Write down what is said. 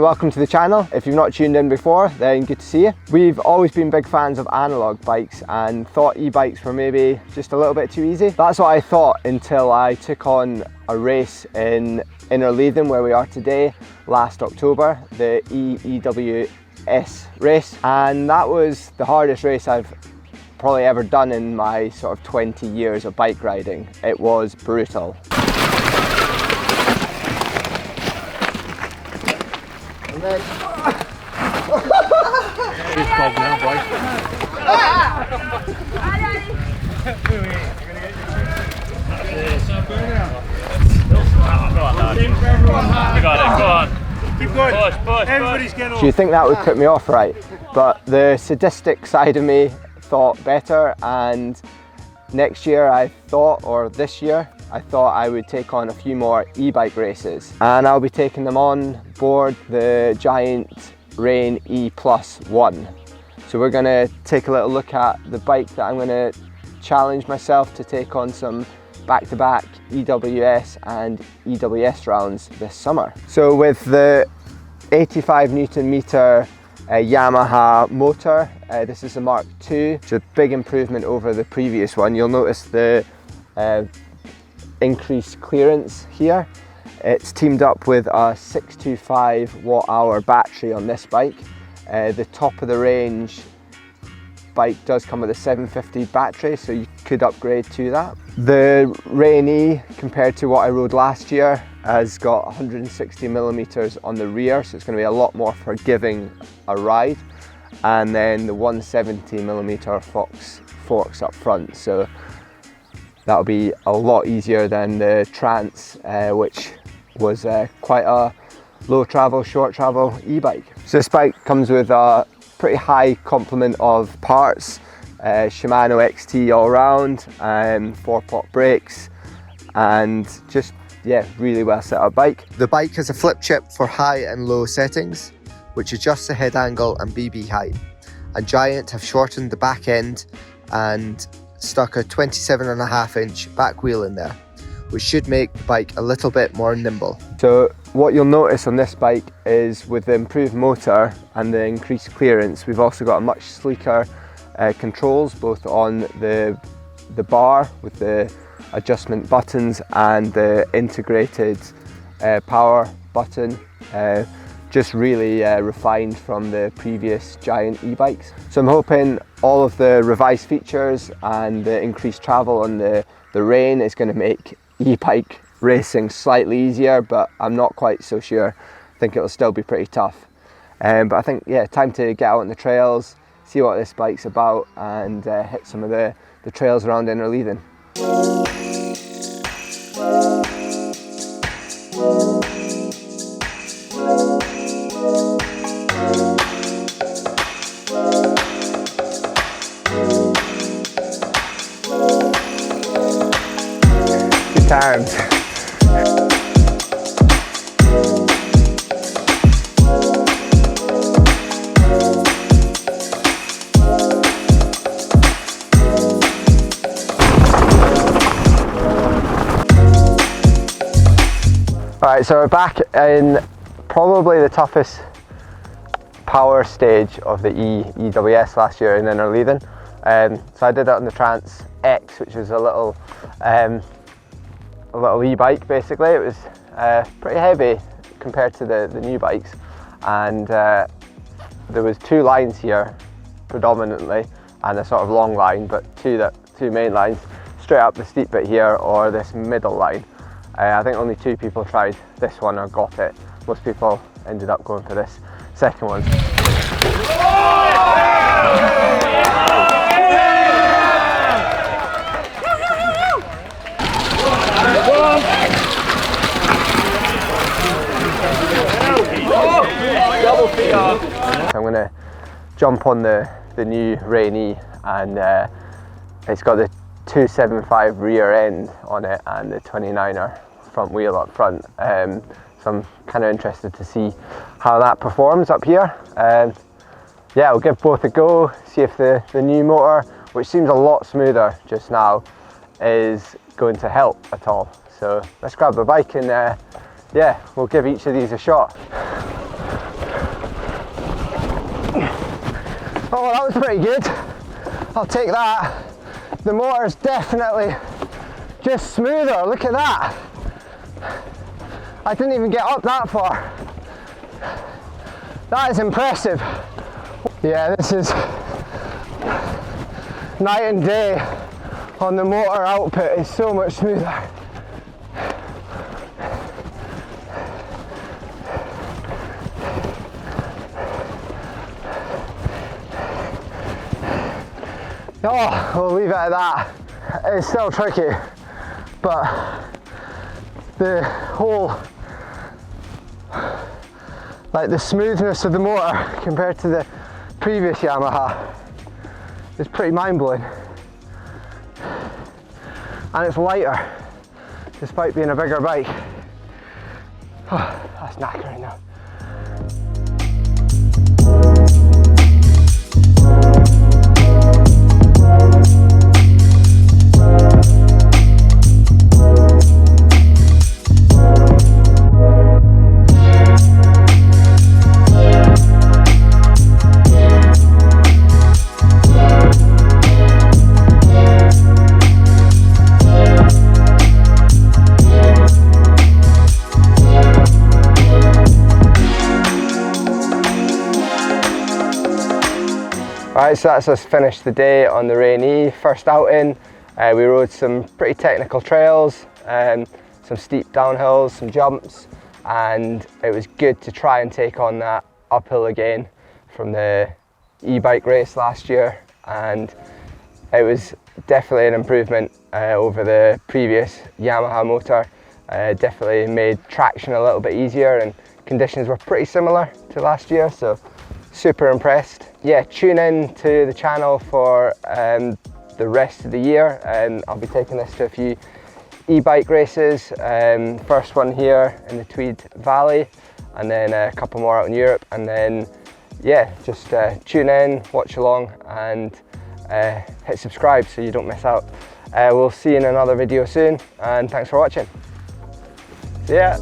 welcome to the channel. If you've not tuned in before, then good to see you. We've always been big fans of analog bikes and thought e-bikes were maybe just a little bit too easy. That's what I thought until I took on a race in Innerleithen, where we are today, last October, the EWS race. And that was the hardest race I've probably ever done in my sort of 20 years of bike riding. It was brutal. And then... Keep going. Push. Everybody's getting over. Do you think that would put me off, right? But the sadistic side of me thought better, and next year I thought, or this year, I thought I would take on a few more e-bike races, and I'll be taking them on board the giant Rain E+1. So we're going to take a little look at the bike that I'm going to challenge myself to take on some back-to-back EWS and EWS rounds this summer. So with the 85 Newton meter Yamaha motor, this is a Mark II. It's a big improvement over the previous one. You'll notice the increased clearance here. It's teamed up with a 625 watt-hour battery on this bike. The top of the range bike does come with a 750 battery, so you could upgrade to that. The Rain E, compared to what I rode last year, has got 160 millimeters on the rear, so it's going to be a lot more forgiving a ride, and then the 170 millimeter Fox forks up front, so that'll be a lot easier than the Trance, which was quite a low travel, short travel e-bike. So this bike comes with a pretty high complement of parts, Shimano XT all round, 4-pot brakes, and just, yeah, really well set up bike. The bike has a flip chip for high and low settings, which adjusts the head angle and BB height. And Giant have shortened the back end and stuck a 27.5 inch back wheel in there, which should make the bike a little bit more nimble. So what you'll notice on this bike is, with the improved motor and the increased clearance, we've also got a much sleeker controls, both on the bar with the adjustment buttons and the integrated power button, just really refined from the previous Giant e-bikes. So I'm hoping all of the revised features and the increased travel on the Rain is going to make e-bike racing slightly easier, but I'm not quite so sure. I think it'll still be pretty tough. But I think, yeah, time to get out on the trails, see what this bike's about, and hit some of the trails around Innerleithen. Good times. Alright, so we're back in probably the toughest power stage of the EWS last year in Innerleithen. So I did it on the Trance X, which was a little e-bike basically. It was pretty heavy compared to the new bikes, and there was two lines here predominantly, and a sort of long line, but two main lines, straight up the steep bit here or this middle line. I think only 2 people tried this one or got it. Most people ended up going for this second one. I'm going to jump on the new Rain E, and it's got the 275 rear end on it and the 29er front wheel up front, so I'm kind of interested to see how that performs up here. Yeah, we'll give both a go, see if the new motor, which seems a lot smoother just now, is going to help at all. So let's grab the bike and yeah, we'll give each of these a shot. Oh, that was pretty good. I'll take that. The motor's definitely just smoother. Look at that. I didn't even get up that far. That is impressive. Yeah, this is night and day on the motor output. It's so much smoother. Oh, we'll leave it at that. It's still tricky, but the whole, like the smoothness of the motor compared to the previous Yamaha is pretty mind-blowing. And it's lighter, despite being a bigger bike. Oh, that's knackering now. Alright, so that's us finished the day on the Rain-E. First outing, we rode some pretty technical trails, some steep downhills, some jumps, and it was good to try and take on that uphill again from the e-bike race last year, and it was definitely an improvement over the previous Yamaha motor. Definitely made traction a little bit easier, and conditions were pretty similar to last year, so super impressed. Yeah, tune in to the channel for the rest of the year, and I'll be taking this to a few e-bike races. First one here in the Tweed Valley, and then a couple more out in Europe, and then yeah, just tune in, watch along, and hit subscribe so you don't miss out. We'll see you in another video soon, and thanks for watching. See ya.